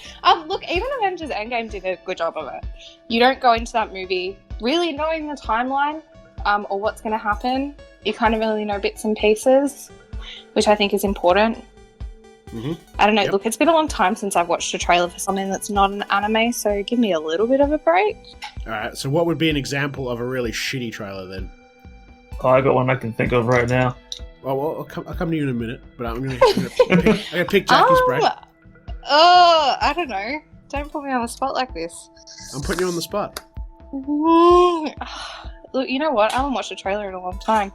Look, even Avengers Endgame did a good job of it. You don't go into that movie really knowing the timeline or what's going to happen. You kind of really know bits and pieces, which I think is important. Mm-hmm. I don't know. Yep. Look, it's been a long time since I've watched a trailer for something that's not an anime, so give me a little bit of a break. All right, so what would be an example of a really shitty trailer then? Oh, I got one I can think of right now. Oh, well, I'll come to you in a minute, but I'm gonna pick Jacqui's brain. I don't know. Don't put me on the spot like this. I'm putting you on the spot. Look, you know what? I haven't watched a trailer in a long time.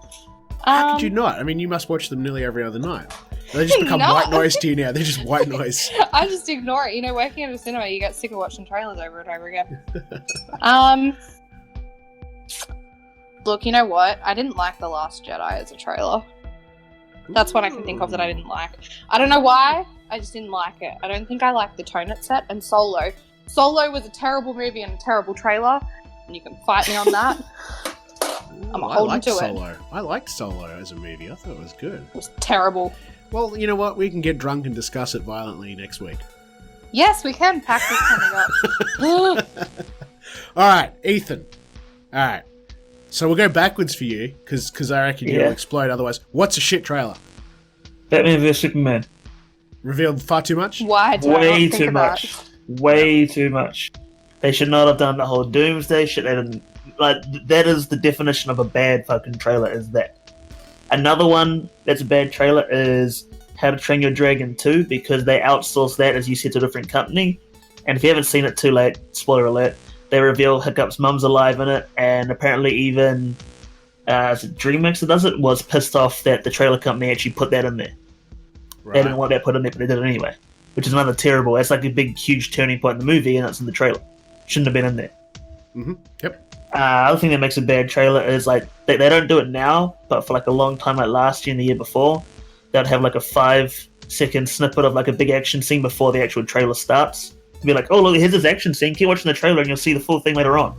How could you not? I mean, you must watch them nearly every other night. They just become white noise to you now. They're just white noise. I just ignore it. You know, working at a cinema, you get sick of watching trailers over and over again. Look, you know what? I didn't like The Last Jedi as a trailer. That's what I can think of that I didn't like. I don't know why. I just didn't like it. I don't think I liked the tone it set. And Solo. Solo was a terrible movie and a terrible trailer. And you can fight me on that. I'm holding to Solo. it. I liked Solo as a movie. I thought it was good. It was terrible. Well, you know what? We can get drunk and discuss it violently next week. Yes, we can. Pack this coming up. All right, Ethan. All right. So we'll go backwards for you, because I reckon you'll explode otherwise. What's a shit trailer? Batman vs Superman. Revealed far too much? Why do I not think of that? Way too much. They should not have done the whole Doomsday shit. They didn't, that is the definition of a bad fucking trailer, is that. Another one that's a bad trailer is How to Train Your Dragon 2, because they outsource that, as you said, to a different company. And if you haven't seen it, too late, spoiler alert, they reveal Hiccup's mum's alive in it, and apparently even is it DreamWorks that does it, was pissed off that the trailer company actually put that in there. Right. They didn't want that put in there, but they did it anyway. Which is another terrible, it's like a big, huge turning point in the movie, and it's in the trailer. Shouldn't have been in there. Mm-hmm. Yep. Other thing that makes a bad trailer is like they don't do it now, but for like a long time, like last year and the year before, they'd have like a 5-second snippet of like a big action scene before the actual trailer starts. Be like, oh look, here's this action scene. Keep watching the trailer and you'll see the full thing later on.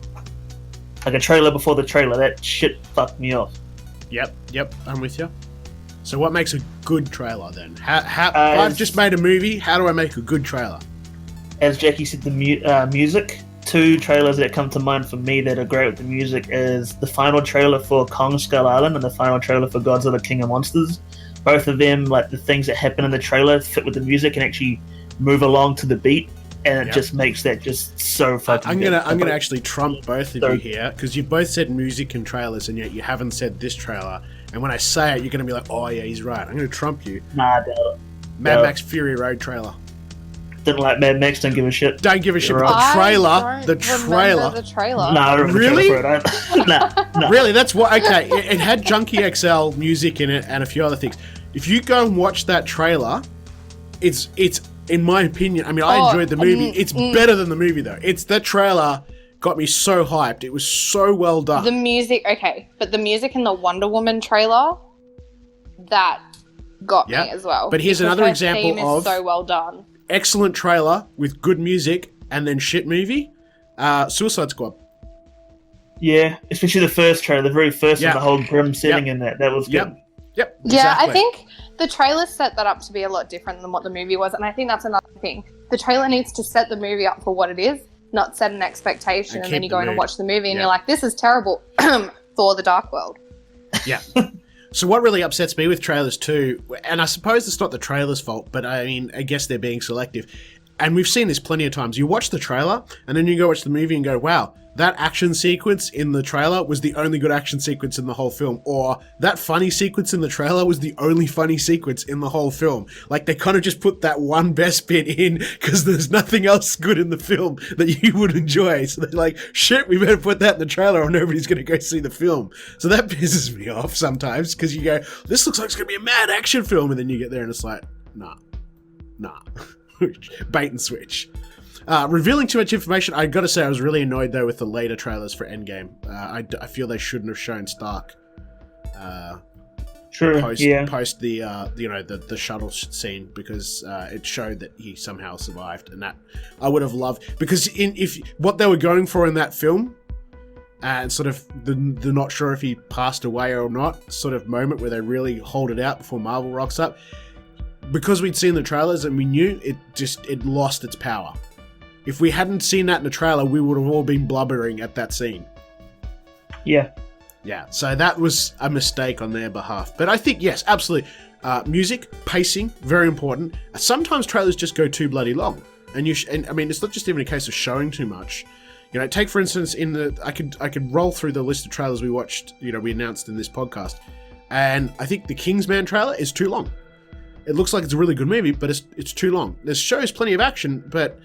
Like a trailer before the trailer. That shit fucked me off. Yep, I'm with you. So what makes a good trailer then? How I've just made a movie. How do I make a good trailer? As Jacqui said, the music. 2 trailers that come to mind for me that are great with the music is the final trailer for Kong Skull Island and the final trailer for Godzilla King of Monsters. Both of them, like the things that happen in the trailer, fit with the music and actually move along to the beat, and it just makes that just so fucking I'm gonna actually trump both of you here, because you both said music and trailers, and yet you haven't said this trailer. And when I say it, you're gonna be like, oh yeah, he's right. I'm gonna trump you. Nah, Mad Max Fury Road trailer. Didn't like Mad Max, don't give a shit. Don't give a shit. Right. The trailer. The trailer. No, I don't really? No. Really? That's what. Okay, it had Junkie XL music in it and a few other things. If you go and watch that trailer, it's in my opinion. I mean, I enjoyed the movie. It's better than the movie though. That trailer got me so hyped. It was so well done. The music, okay, but the music in the Wonder Woman trailer, that got me as well. But here's another example of so well done. Excellent trailer with good music and then shit movie. Suicide Squad. Yeah, especially the first trailer, the very first one, the whole grim setting in that. That was good. Yep. Yeah, exactly. I think the trailer set that up to be a lot different than what the movie was, and I think that's another thing. The trailer needs to set the movie up for what it is, not set an expectation, and then you go in and watch the movie and you're like, this is terrible. Thor: The Dark World. Yeah. So what really upsets me with trailers too, and I suppose it's not the trailer's fault, but I mean, I guess they're being selective. And we've seen this plenty of times. You watch the trailer, and then you go watch the movie and go, wow, that action sequence in the trailer was the only good action sequence in the whole film. Or that funny sequence in the trailer was the only funny sequence in the whole film. Like, they kind of just put that one best bit in because there's nothing else good in the film that you would enjoy. So they're like, shit, we better put that in the trailer or nobody's going to go see the film. So that pisses me off sometimes because you go, this looks like it's going to be a mad action film. And then you get there and it's like, nah. Bait and switch. Revealing too much information. I gotta say, I was really annoyed though with the later trailers for Endgame. I feel they shouldn't have shown Stark. Post the shuttle scene because it showed that he somehow survived, and that I would have loved because if what they were going for in that film, and sort of the not sure if he passed away or not sort of moment where they really hold it out before Marvel rocks up. Because we'd seen the trailers and we knew it lost its power. If we hadn't seen that in the trailer, we would have all been blubbering at that scene. Yeah. Yeah, so that was a mistake on their behalf. But I think, yes, absolutely. Music, pacing, very important. Sometimes trailers just go too bloody long. And I mean, it's not just even a case of showing too much. You know, take for instance, I could roll through the list of trailers we watched, we announced in this podcast. And I think the Kingsman trailer is too long. It looks like it's a really good movie, but it's too long. It shows plenty of action, but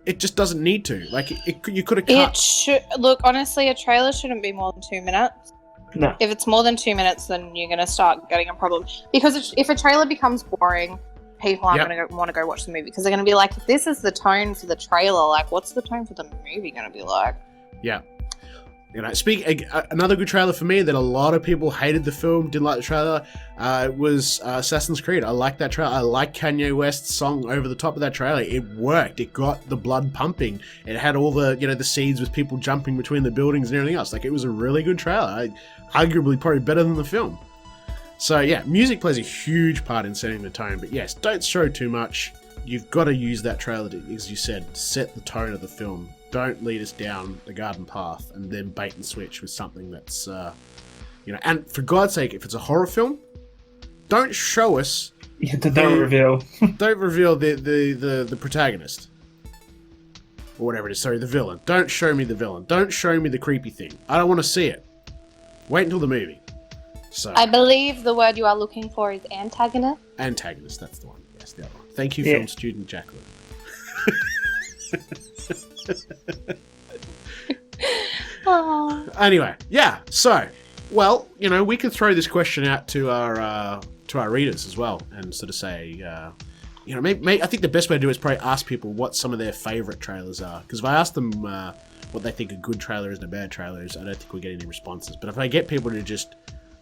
it just doesn't need to. Like, you could have cut. Look, honestly, a trailer shouldn't be more than 2 minutes. No. If it's more than 2 minutes, then you're going to start getting a problem. Because if a trailer becomes boring, people aren't going to want to go watch the movie. Because they're going to be like, if this is the tone for the trailer, like, what's the tone for the movie going to be like? Yeah. Another good trailer for me that a lot of people hated the film, didn't like the trailer, was Assassin's Creed. I like that trailer. I like Kanye West's song over the top of that trailer. It worked. It got the blood pumping. It had all the, the scenes with people jumping between the buildings and everything else. Like, it was a really good trailer. Arguably probably better than the film. So yeah, music plays a huge part in setting the tone. But yes, don't show too much. You've got to use that trailer to, as you said, set the tone of the film. Don't lead us down the garden path and then bait and switch with something that's, and for God's sake, if it's a horror film, don't show us. Don't reveal. Don't reveal the protagonist. Or whatever it is. Sorry, the villain. Don't show me the villain. Don't show me the creepy thing. I don't want to see it. Wait until the movie. So I believe the word you are looking for is antagonist. Antagonist, that's the one. Yes, the other one. Thank you, film student Jacqueline. Anyway, yeah. So, well, we could throw this question out to our readers as well, and sort of say, maybe I think the best way to do it is probably ask people what some of their favorite trailers are. Because if I ask them what they think a good trailer is and a bad trailer is, I don't think we get any responses. But if I get people to just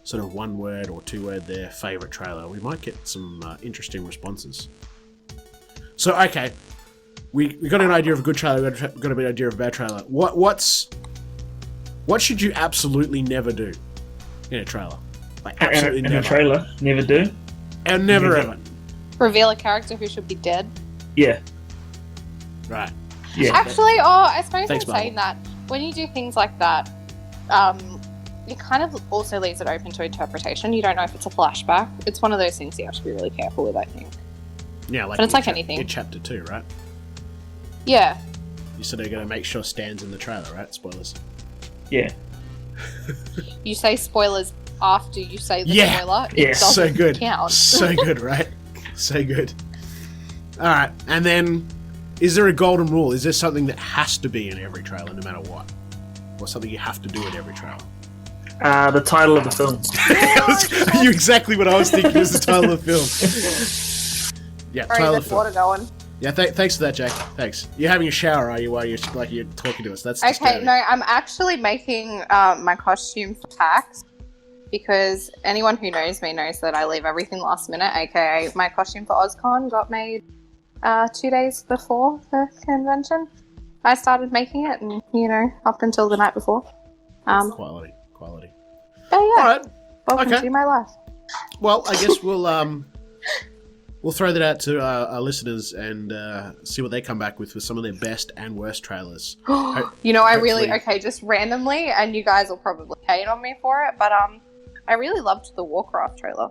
sort of one word or two word their favorite trailer, we might get some interesting responses. So, okay. We got an idea of a good trailer. We got an idea of a bad trailer. What should you absolutely never do in a trailer? Like absolutely never. In a trailer, never do. And never ever. Reveal a character who should be dead. Yeah. Right. Yeah. Actually, I suppose Thanks, in saying that, when you do things like that, it kind of also leaves it open to interpretation. You don't know if it's a flashback. It's one of those things you have to be really careful with, I think. Yeah, like. But it's like anything. In chapter 2, right? Yeah. You said they're going to make sure Stan's in the trailer, right? Spoilers. Yeah. You say spoilers after you say the spoiler. Yeah. So good. Count. So good, right? So good. All right. And then, is there a golden rule? Is there something that has to be in every trailer, no matter what? Or something you have to do in every trailer? The title of the film. You exactly what I was thinking was the title of the film. Yeah, title of the film. Water going. Yeah, thanks for that, Jack. Thanks. You're having a shower, are you? While you're talking to us? That's okay. disturbing. No, I'm actually making my costume for tax because anyone who knows me knows that I leave everything last minute. AKA, my costume for OzCon got made 2 days before the convention. I started making it, and up until the night before. Quality. Oh yeah. All right. Welcome to my life. Well, I guess we'll throw that out to our listeners and see what they come back with some of their best and worst trailers. I really, just randomly, and you guys will probably hate on me for it, but I really loved the Warcraft trailer.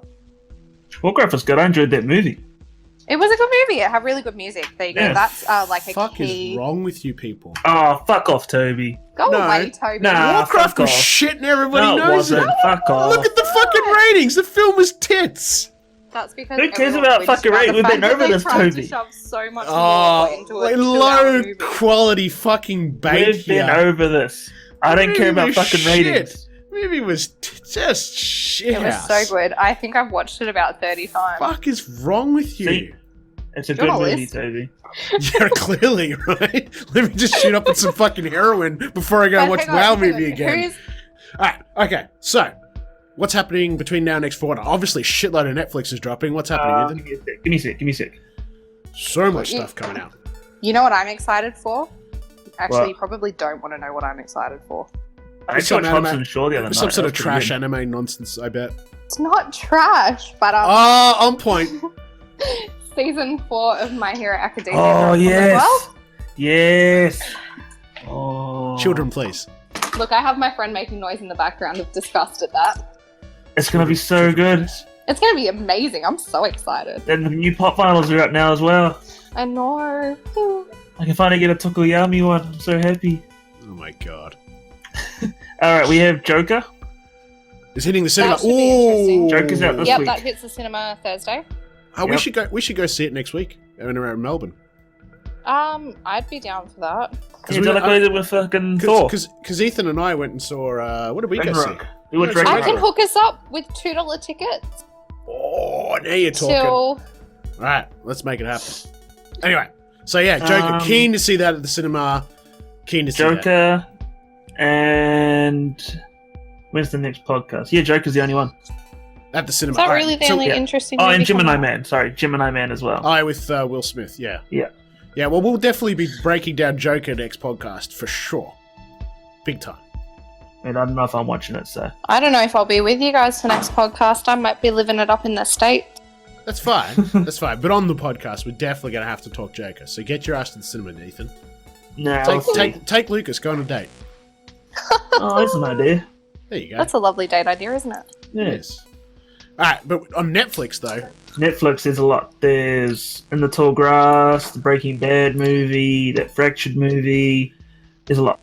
Warcraft was good. I enjoyed that movie. It was a good movie. It had really good music. There you go. Yeah. That's like a Fuck key. is wrong with you people? Oh, fuck off, Toby. Go No. away, Toby. Nah. Warcraft fuck was off. shit and everybody No, it knows wasn't. it. Fuck off. Look at the fucking ratings. The film was tits. That's because Who cares everyone about bitched fucking about rate? the We've fact been that over they this, tried to Toby. shove so much Oh, more into like a 2 hour low movie. quality fucking bait We've been here. over this. I don't care about Movie was fucking shit. ratings. Movie was just shit. It was so good. I think I've watched it about 30 times. Fuck is wrong with you? See? It's a Do you good want a movie, list? Toby. Yeah, clearly, right? Let me just shoot up with some fucking heroin before I go and But watch hang on, WoW hang movie on. again. Who's Alright, okay, so what's happening between now and next fortnight? Obviously, shitload of Netflix is dropping. What's happening, Ethan? Give me a sec. So much stuff coming out. You know what I'm excited for? Actually, What? you probably don't want to know what I'm excited for. I Some watched Hobbs anime- and Shaw the other night. Some sort That of was pretty trash good. anime nonsense, I bet. It's not trash, but On point. season 4 of My Hero Academia. Oh, dropped as yes. well. Yes. Oh. Children, please. Look, I have my friend making noise in the background of disgust at that. It's going to be so good. It's going to be amazing. I'm so excited. And the new pop finals are out now as well. I know. I can finally get a Tokoyami one. I'm so happy. Oh my god. Alright, we have Joker. It's hitting the cinema. That should be interesting. Joker's out this Yep, week. that hits the cinema Thursday. Oh, Yep. we should go see it next week when we're in Melbourne. I'd be down for that. Is that like what I did with fucking Thor? Because Ethan and I went and saw what did we go see? Ragnarok. We watched Yeah, it's I Ragnarok. can hook us up with $2 tickets Oh, now you're talking. till All right, let's make it happen. Anyway, so yeah, Joker. Keen to see that at the cinema. Keen to see that. Joker and when's the next podcast? Yeah, Joker's the only one. At the cinema. Is that All right, really the so- only yeah. interesting Oh, movie and Gemini coming out? Man. Sorry, Gemini Man as well. Oh, with Will Smith, yeah. Yeah. Yeah, well, we'll definitely be breaking down Joker next podcast, for sure. Big time. And I don't know if I'm watching it, so I don't know if I'll be with you guys for next podcast. I might be living it up in the state. That's fine. That's fine. But on the podcast, we're definitely going to have to talk Joker. So get your ass to the cinema, Ethan. no. Take Lucas, go on a date. Oh, that's an idea. There you go. That's a lovely date idea, isn't it? Yes. Alright, but on Netflix, though, Netflix, there's a lot. There's In the Tall Grass, the Breaking Bad movie, that Fractured movie. There's a lot.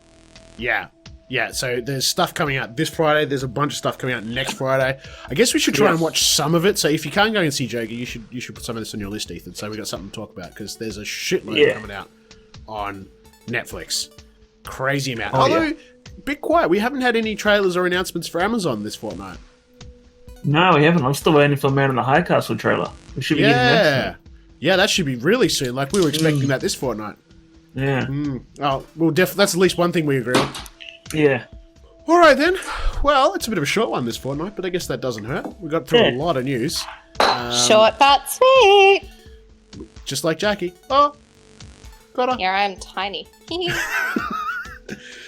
yeah. Yeah, so there's stuff coming out this Friday. There's a bunch of stuff coming out next Friday. I guess we should try and watch some of it. So if you can't go and see Joker, you should put some of this on your list, Ethan. So we got something to talk about because there's a shitload coming out on Netflix. Crazy amount. Oh, Although, bit quiet. We haven't had any trailers or announcements for Amazon this fortnight. No, we haven't. I'm still waiting for Man in the High Castle trailer. We should be getting that soon. Yeah, that should be really soon. Like we were expecting that this fortnight. Yeah. Oh, well, that's at least one thing we agree on. Yeah. All right then. Well, it's a bit of a short one this fortnight, but I guess that doesn't hurt. We got through a lot of news. Short but sweet. Just like Jacqui. Oh, got her. Yeah, I'm tiny.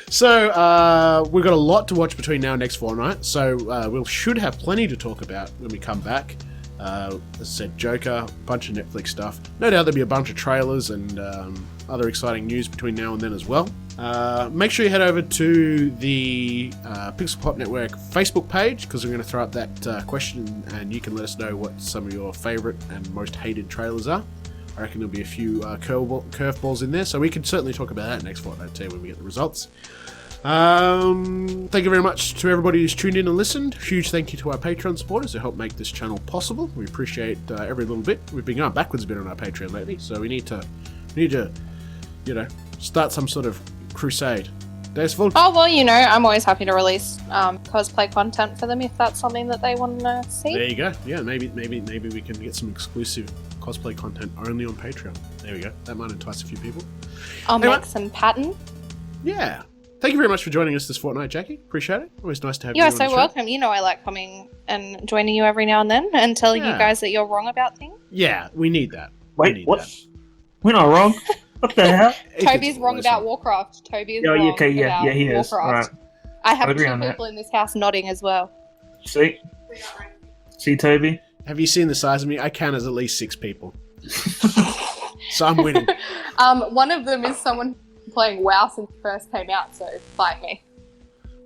So, we've got a lot to watch between now and next fortnight. So, we should have plenty to talk about when we come back. As I said, Joker, a bunch of Netflix stuff. No doubt there'll be a bunch of trailers and other exciting news between now and then as well. Make sure you head over to the Pixel Pop Network Facebook page because we're going to throw up that question and you can let us know what some of your favourite and most hated trailers are. I reckon there'll be a few curveballs in there, so we can certainly talk about that next fortnight too when we get the results. Thank you very much to everybody who's tuned in and listened. Huge thank you to our Patreon supporters who help make this channel possible. We appreciate every little bit. We've been going backwards a bit on our Patreon lately, so we need to, start some sort of crusade. There's full. Oh, well, I'm always happy to release cosplay content for them if that's something that they want to see. There you go. Yeah, maybe we can get some exclusive cosplay content only on Patreon. There we go. That might entice a few people. I'll Anyway. make some pattern. Yeah. Thank you very much for joining us this fortnight, Jacqui. Appreciate it. Always nice to have you You are on the so show. welcome. I like coming and joining you every now and then and telling you Yeah. guys that you're wrong about things. Yeah, we need that. We Wait, need what? that. We're not wrong. What the hell? Toby's wrong Always about wrong. Warcraft. Toby is Oh, wrong okay, yeah, about he is. Warcraft. Alright. I have I agree 2 on that. people in this house nodding as well. See? See, Toby? Have you seen the size of me? I count as at least 6 people. So I'm winning. One of them is someone playing WoW since it first came out, so fight me.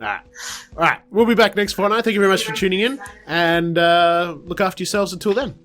All right. We'll be back next fortnight. Thank you very much for tuning in, and look after yourselves until then.